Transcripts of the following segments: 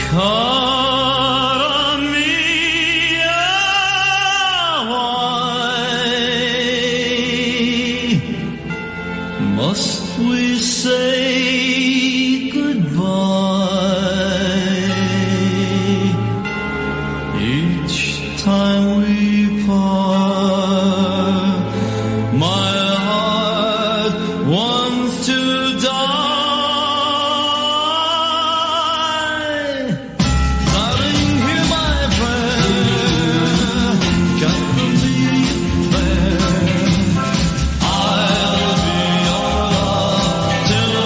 Cara mia, why must we say goodbye each time we part? My heart wants to die. Darling, hear my prayer. Can't believe fair. I'll be your love till the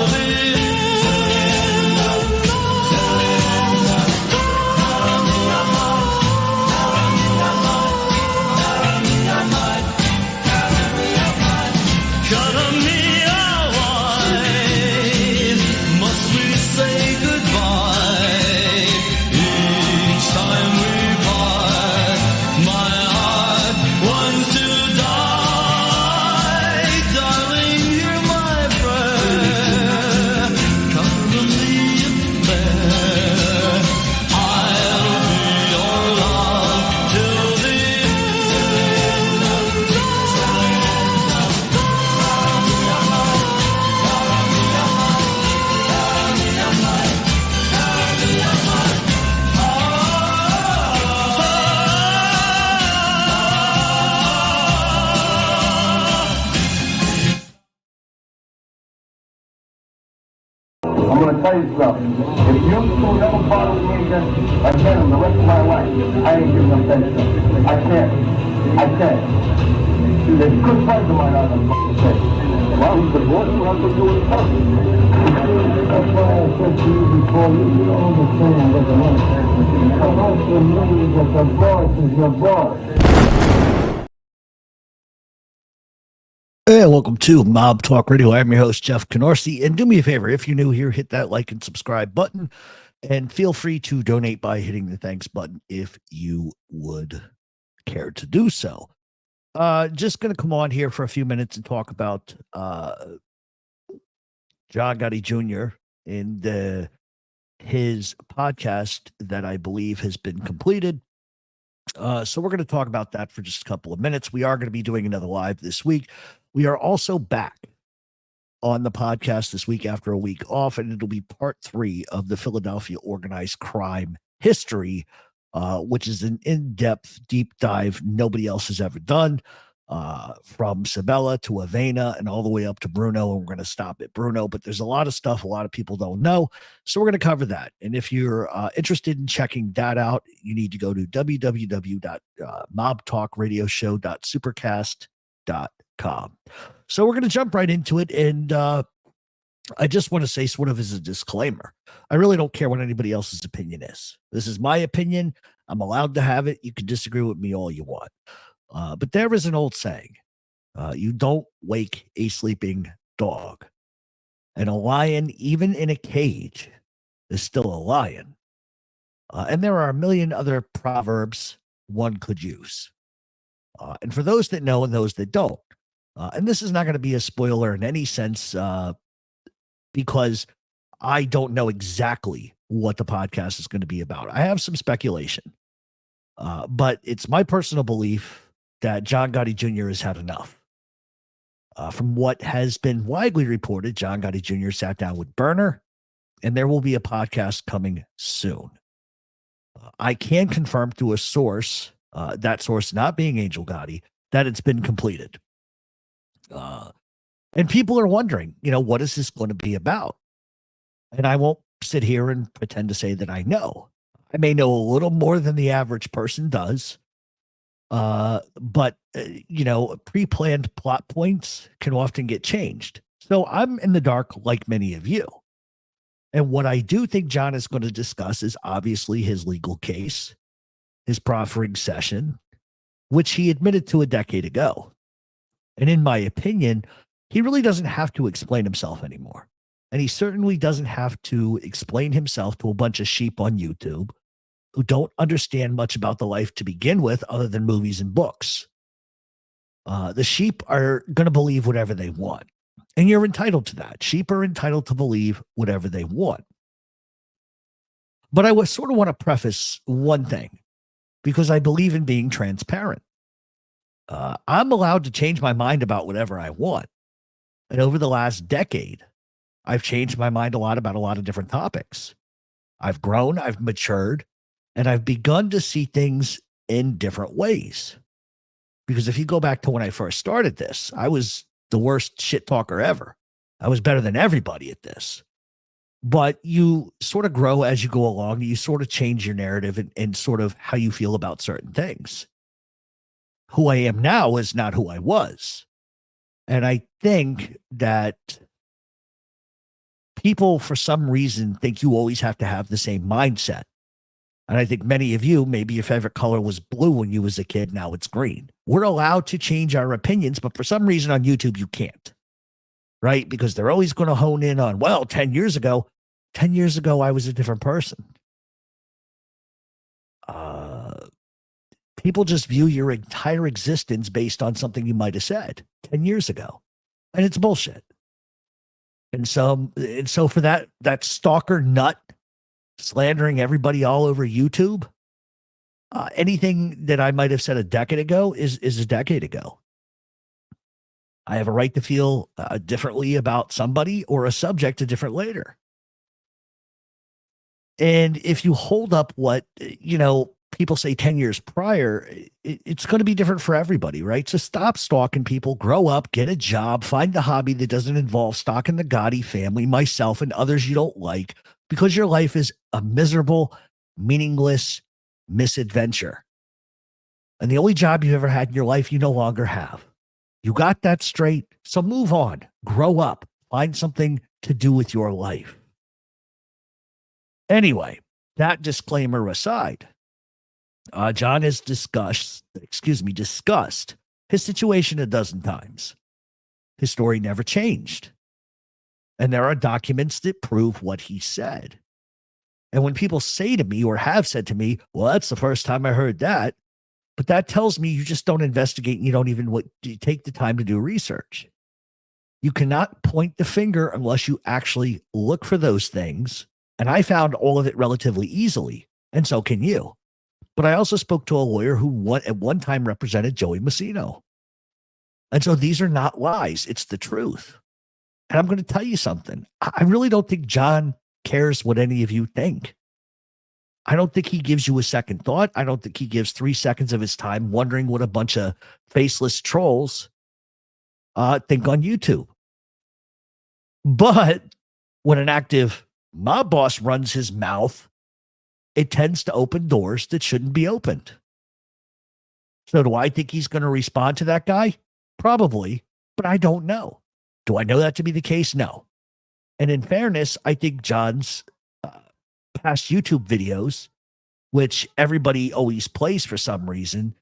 Cara mia, why must we say goodbye each time we part? My heart wants to die. Darling, hear my prayer. Come to me fair. I'll be your love till the I'm going to tell you something. If you two ever bother me again the rest of my life, I ain't giving up that stuff. I can't. There's good friends of mine out there fucking say, well, he's divorced, what I'm going to do with the person? That's why I said to you before, you don't understand what the money is. The most of me is that the boss is your boss. Hey, welcome to Mob Talk Radio. I'm your host, Jeff Canorsi. And do me a favor, if you're new here, hit that like and subscribe button. And feel free to donate by hitting the thanks button if you would care to do so. Just going to come on here for a few minutes and talk about John Gotti Jr. and his podcast that I believe has been completed. So we're going to talk about that for just a couple of minutes. We are going to be doing another live this week. We are also back on the podcast this week after a week off, and it'll be part 3 of the Philadelphia organized crime history, which is an in-depth, deep dive nobody else has ever done, from Sabella to Avena and all the way up to Bruno, and we're going to stop at Bruno. But there's a lot of stuff a lot of people don't know, so we're going to cover that. And if you're interested in checking that out, you need to go to www.mobtalkradioshow.supercast.com. So we're going to jump right into it, and I just want to say, sort of as a disclaimer, I really don't care what anybody else's opinion is. This is my opinion. I'm allowed to have it. You can disagree with me all you want. But there is an old saying, you don't wake a sleeping dog. And a lion, even in a cage, is still a lion. And there are a million other proverbs one could use. And for those that know and those that don't, and this is not going to be a spoiler in any sense, because I don't know exactly what the podcast is going to be about. I have some speculation, but it's my personal belief that John Gotti Jr. has had enough. From what has been widely reported, John Gotti Jr. sat down with Berner, and there will be a podcast coming soon. I can confirm to a source, that source not being Angel Gotti, that it's been completed. And people are wondering, what is this going to be about? And I won't sit here and pretend to say that I know. I may know a little more than the average person does. But pre-planned plot points can often get changed. So I'm in the dark like many of you. And what I do think John is going to discuss is obviously his legal case, his proffering session, which he admitted to a decade ago. And in my opinion, he really doesn't have to explain himself anymore. And he certainly doesn't have to explain himself to a bunch of sheep on YouTube who don't understand much about the life to begin with other than movies and books. The sheep are going to believe whatever they want. And you're entitled to that. Sheep are entitled to believe whatever they want. But I was sort of want to preface one thing because I believe in being transparent. I'm allowed to change my mind about whatever I want. And over the last decade, I've changed my mind a lot about a lot of different topics. I've grown, I've matured, and I've begun to see things in different ways. Because if you go back to when I first started this, I was the worst shit talker ever. I was better than everybody at this. But you sort of grow as you go along. You sort of change your narrative and sort of how you feel about certain things. Who I am now is not who I was. And I think that people, for some reason, think you always have to have the same mindset. And I think many of you, maybe your favorite color was blue when you was a kid. Now it's green. We're allowed to change our opinions, but for some reason on YouTube, you can't. Right? Because they're always going to hone in on, well, 10 years ago, I was a different person. People just view your entire existence based on something you might have said 10 years ago. And it's bullshit. And so for that stalker nut slandering everybody all over YouTube, anything that I might have said a decade ago is a decade ago. I have a right to feel differently about somebody or a subject a different later. And if you hold up what, people say 10 years prior, it's going to be different for everybody, right? So stop stalking people, grow up, get a job, find a hobby that doesn't involve stalking the Gotti family, myself, and others you don't like, because your life is a miserable, meaningless misadventure. And the only job you've ever had in your life, you no longer have. You got that straight. So move on, grow up, find something to do with your life. Anyway, that disclaimer aside, John has discussed his situation a dozen times. His story never changed. And there are documents that prove what he said. And when people say to me or have said to me, well, that's the first time I heard that. But that tells me you just don't investigate and you don't even take the time to do research. You cannot point the finger unless you actually look for those things. And I found all of it relatively easily. And so can you. But I also spoke to a lawyer who at one time represented Joey Massino. And so these are not lies. It's the truth. And I'm going to tell you something. I really don't think John cares what any of you think. I don't think he gives you a second thought. I don't think he gives 3 seconds of his time wondering what a bunch of faceless trolls think on YouTube. But when an active mob boss runs his mouth, it tends to open doors that shouldn't be opened. So do I think he's going to respond to that guy? Probably, but I don't know. Do I know that to be the case? No. And in fairness, I think John's past YouTube videos, which everybody always plays for some reason,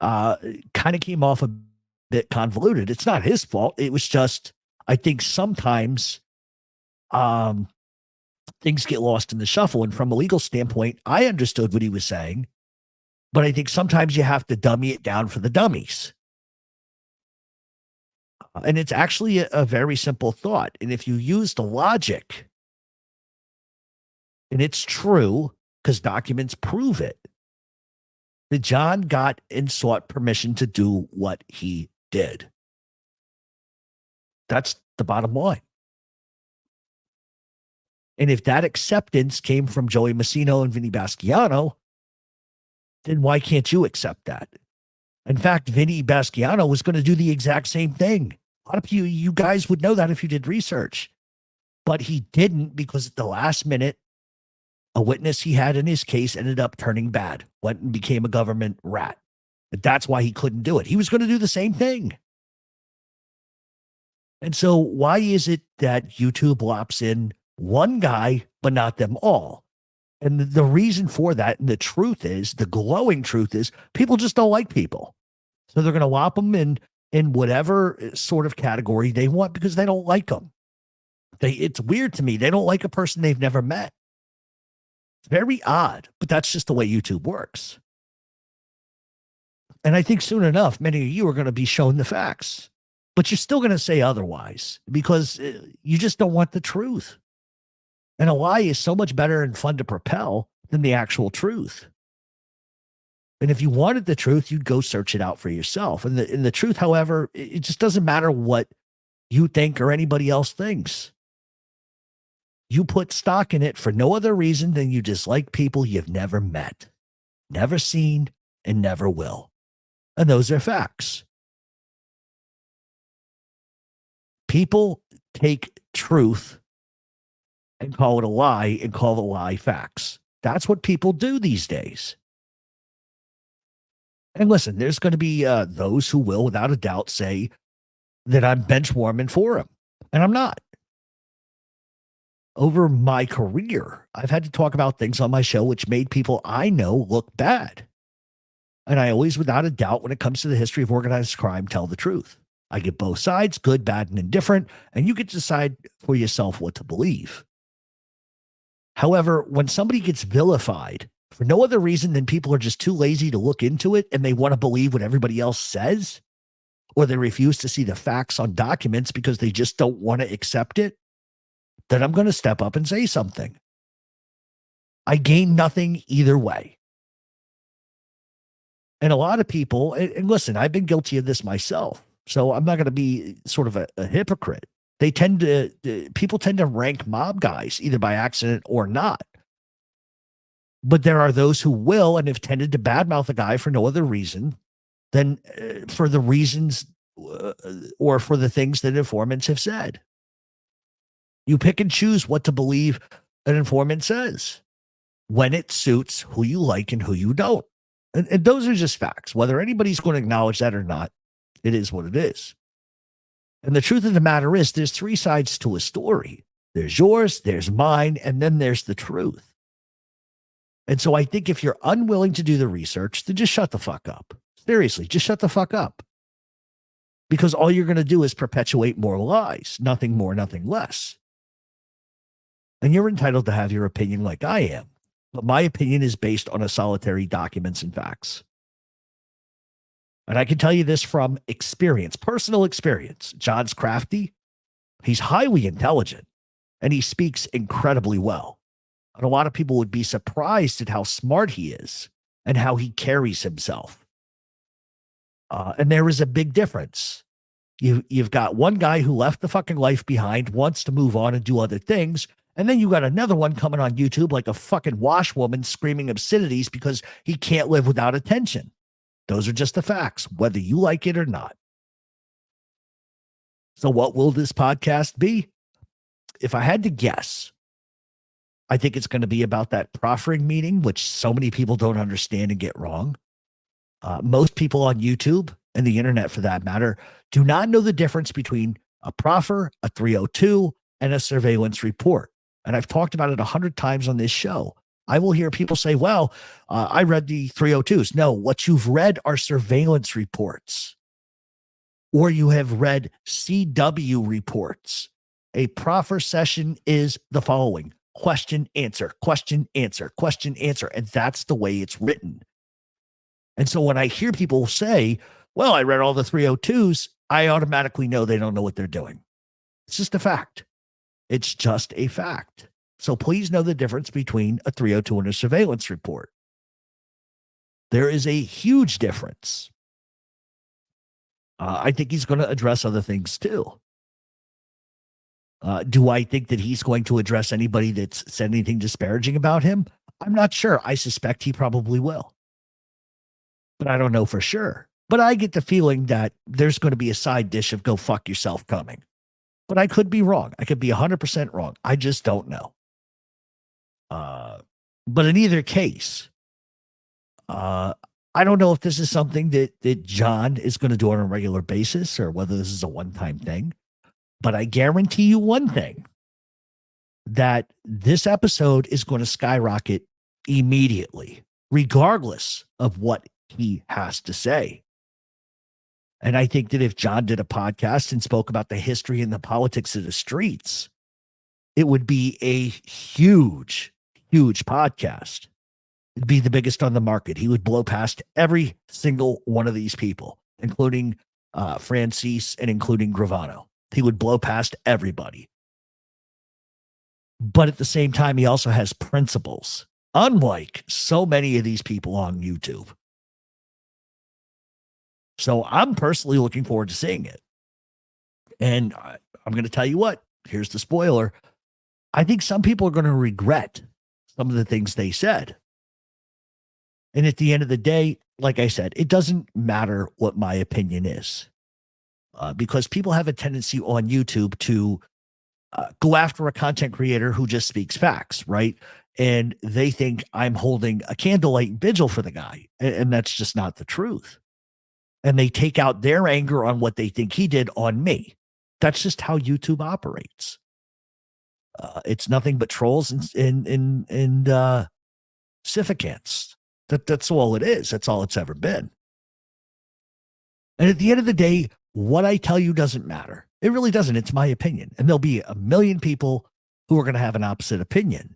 kind of came off a bit convoluted. It's not his fault. It was just, I think sometimes things get lost in the shuffle. And from a legal standpoint, I understood what he was saying, but I think sometimes you have to dummy it down for the dummies. And it's actually a very simple thought. And if you use the logic, and it's true because documents prove it, that John got and sought permission to do what he did. That's the bottom line. And if that acceptance came from Joey Massino and Vinny Basciano, then why can't you accept that? In fact, Vinny Basciano was going to do the exact same thing. A lot of you guys would know that if you did research. But he didn't because at the last minute, a witness he had in his case ended up turning bad, went and became a government rat. And that's why he couldn't do it. He was going to do the same thing. And so why is it that YouTube lops in one guy, but not them all? And the reason for that, and the truth is, the glowing truth is, people just don't like people. So they're going to lop them in whatever sort of category they want because they don't like them. It's weird to me. They don't like a person they've never met. It's very odd, but that's just the way YouTube works. And I think soon enough, many of you are going to be shown the facts, but you're still going to say otherwise because you just don't want the truth. And a lie is so much better and fun to propel than the actual truth. And if you wanted the truth, you'd go search it out for yourself. And the truth, however, it just doesn't matter what you think or anybody else thinks. You put stock in it for no other reason than you dislike people you've never met, never seen, and never will. And those are facts. People take truth and call it a lie and call the lie facts. That's what people do these days. And listen, there's going to be those who will, without a doubt, say that I'm bench warming for him. And I'm not. Over my career, I've had to talk about things on my show which made people I know look bad. And I always, without a doubt, when it comes to the history of organized crime, tell the truth. I get both sides, good, bad, and indifferent, and you get to decide for yourself what to believe. However, when somebody gets vilified for no other reason than people are just too lazy to look into it and they want to believe what everybody else says, or they refuse to see the facts on documents because they just don't want to accept it, then I'm going to step up and say something. I gain nothing either way. And a lot of people, and listen, I've been guilty of this myself, so I'm not going to be sort of a hypocrite. People tend to rank mob guys either by accident or not. But there are those who will and have tended to badmouth a guy for no other reason than for the reasons or for the things that informants have said. You pick and choose what to believe an informant says when it suits who you like and who you don't. And those are just facts. Whether anybody's going to acknowledge that or not, it is what it is. And the truth of the matter is there's three sides to a story. There's yours, there's mine, and then there's the truth. And so I think if you're unwilling to do the research, then just shut the fuck up. Seriously, just shut the fuck up. Because all you're going to do is perpetuate more lies, nothing more, nothing less. And you're entitled to have your opinion like I am. But my opinion is based on a solitary documents and facts. And I can tell you this from experience, personal experience. John's crafty. He's highly intelligent. And he speaks incredibly well. And a lot of people would be surprised at how smart he is and how he carries himself. And there is a big difference. You've got one guy who left the fucking life behind, wants to move on and do other things. And then you got another one coming on YouTube like a fucking washwoman screaming obscenities because he can't live without attention. Those are just the facts, whether you like it or not. So what will this podcast be? If I had to guess, I think it's going to be about that proffering meeting, which so many people don't understand and get wrong. Most people on YouTube and the internet, for that matter, do not know the difference between a proffer, a 302, and a surveillance report. And I've talked about it 100 times on this show. I will hear people say, well, I read the 302s. No, what you've read are surveillance reports. Or you have read CW reports. A proffer session is the following: question, answer, question, answer, question, answer. And that's the way it's written. And so when I hear people say, well, I read all the 302s, I automatically know they don't know what they're doing. It's just a fact. It's just a fact. So please know the difference between a 302 and a surveillance report. There is a huge difference. I think he's going to address other things too. Do I think that he's going to address anybody that's said anything disparaging about him? I'm not sure. I suspect he probably will. But I don't know for sure. But I get the feeling that there's going to be a side dish of go fuck yourself coming. But I could be wrong. I could be 100% wrong. I just don't know. But in either case, I don't know if this is something that John is going to do on a regular basis or whether this is a one-time thing. But I guarantee you one thing, that this episode is going to skyrocket immediately, regardless of what he has to say. And I think that if John did a podcast and spoke about the history and the politics of the streets, it would be a huge, huge podcast. It'd be the biggest on the market. He would blow past every single one of these people, including Francis and including Gravano. He would blow past everybody. But at the same time, he also has principles. unlike so many of these people on YouTube. So I'm personally looking forward to seeing it. And I'm going to tell you what, here's the spoiler. I think some people are going to regret some of the things they said. And at the end of the day, like I said, it doesn't matter what my opinion is, because people have a tendency on YouTube to go after a content creator who just speaks facts, right? And they think I'm holding a candlelight vigil for the guy. And that's just not the truth. And they take out their anger on what they think he did on me. That's just how YouTube operates. It's nothing but trolls and sycophants. That's all it is. That's all it's ever been. And at the end of the day, what I tell you doesn't matter. It really doesn't. It's my opinion. And there'll be a million people who are going to have an opposite opinion.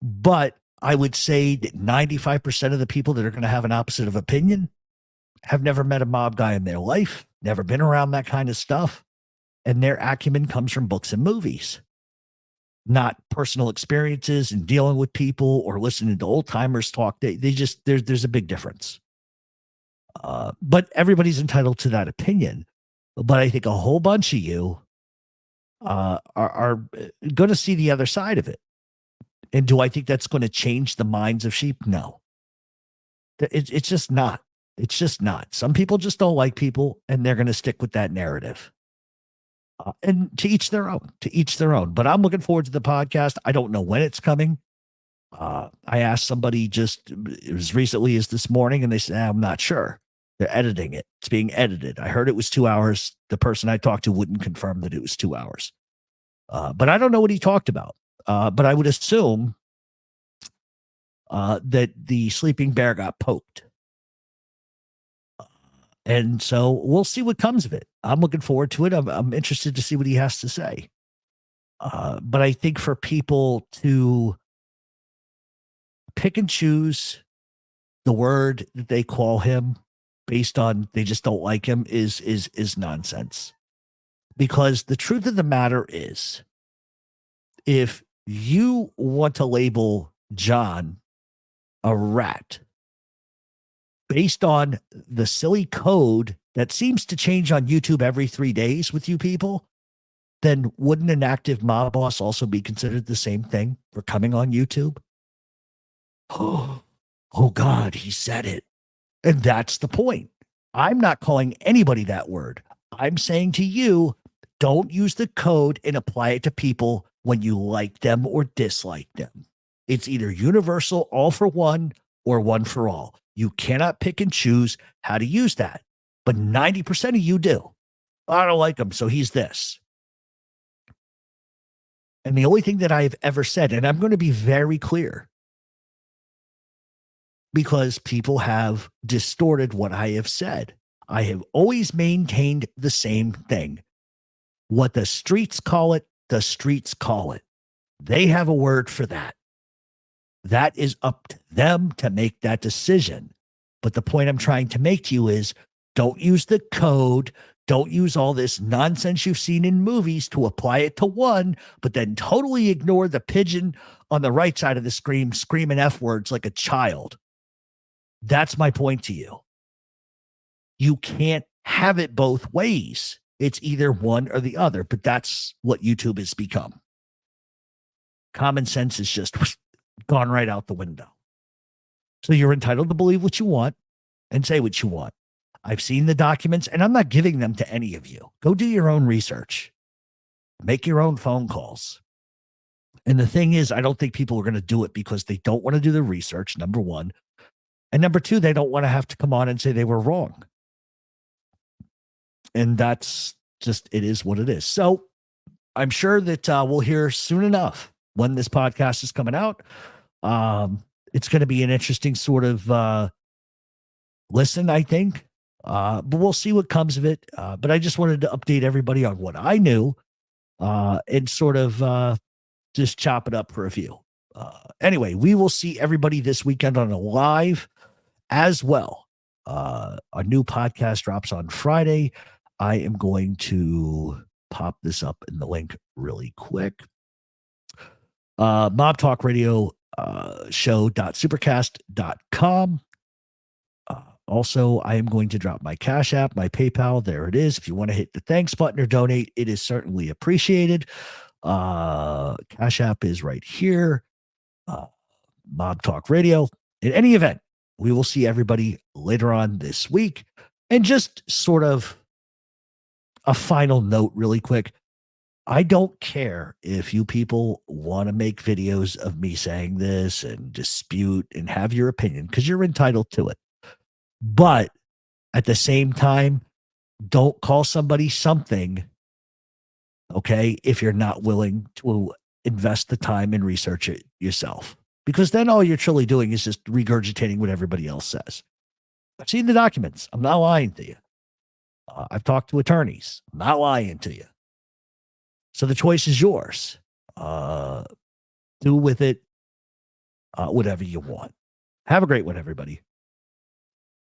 But I would say that 95% of the people that are going to have an opposite of opinion have never met a mob guy in their life, never been around that kind of stuff. And their acumen comes from books and movies, not personal experiences and dealing with people or listening to old timers talk. They just, there's a big difference. But everybody's entitled to that opinion. But I think a whole bunch of you are going to see the other side of it. And do I think that's going to change the minds of sheep? No. It's just not. It's just not. Some people just don't like people, and they're going to stick with that narrative. And to each their own, But I'm looking forward to the podcast. I don't know when it's coming. I asked somebody just as recently as this morning, and they said, I'm not sure. They're editing it. It's being edited. I heard it was 2 hours. The person I talked to wouldn't confirm that it was 2 hours. But I don't know what he talked about. But I would assume that the sleeping bear got poked. And so we'll see what comes of it. I'm looking forward to it. I'm interested to see what he has to say. But I think for people to pick and choose the word that they call him based on they just don't like him is nonsense. Because the truth of the matter is, if you want to label John a rat based on the silly code that seems to change on YouTube every 3 days with you people, then wouldn't an active mob boss also be considered the same thing for coming on YouTube? Oh God, he said it. And that's the point. I'm not calling anybody that word. I'm saying to you, don't use the code and apply it to people when you like them or dislike them. It's either universal, all for one, or one for all. You cannot pick and choose how to use that. But 90% of you do. I don't like him, so he's this. And the only thing that I've ever said, and I'm going to be very clear, because people have distorted what I have said. I have always maintained the same thing. What the streets call it, the streets call it. They have a word for that. That is up to them to make that decision. But the point I'm trying to make to you is, don't use the code. Don't use all this nonsense you've seen in movies to apply it to one, but then totally ignore the pigeon on the right side of the screen screaming F words like a child. That's my point to you. You can't have it both ways. It's either one or the other, but that's what YouTube has become. Common sense is just gone right out the window. So you're entitled to believe what you want and say what you want. I've seen the documents, and I'm not giving them to any of you. Go do your own research. Make your own phone calls. And the thing is, I don't think people are going to do it because they don't want to do the research, number one. And number two, they don't want to have to come on and say they were wrong. And that's just, it is what it is. So I'm sure that we'll hear soon enough when this podcast is coming out. It's going to be an interesting sort of listen, I think. But we'll see what comes of it. But I just wanted to update everybody on what I knew and sort of just chop it up for a few. Anyway, we will see everybody this weekend on a live as well. Our new podcast drops on Friday. I am going to pop this up in the link really quick. Mob Talk Radio show.supercast.com. Also, I am going to drop my Cash App, my PayPal. There it is. If you want to hit the thanks button or donate, it is certainly appreciated. Cash App is right here. Mob Talk Radio. In any event, we will see everybody later on this week. And just sort of a final note, really quick. I don't care if you people want to make videos of me saying this and dispute and have your opinion, because you're entitled to it. But at the same time, don't call somebody something, okay, if you're not willing to invest the time and research it yourself. Because then all you're truly doing is just regurgitating what everybody else says. I've seen the documents. I'm not lying to you. I've talked to attorneys. I'm not lying to you. So the choice is yours. Do with it whatever you want. Have a great one, everybody.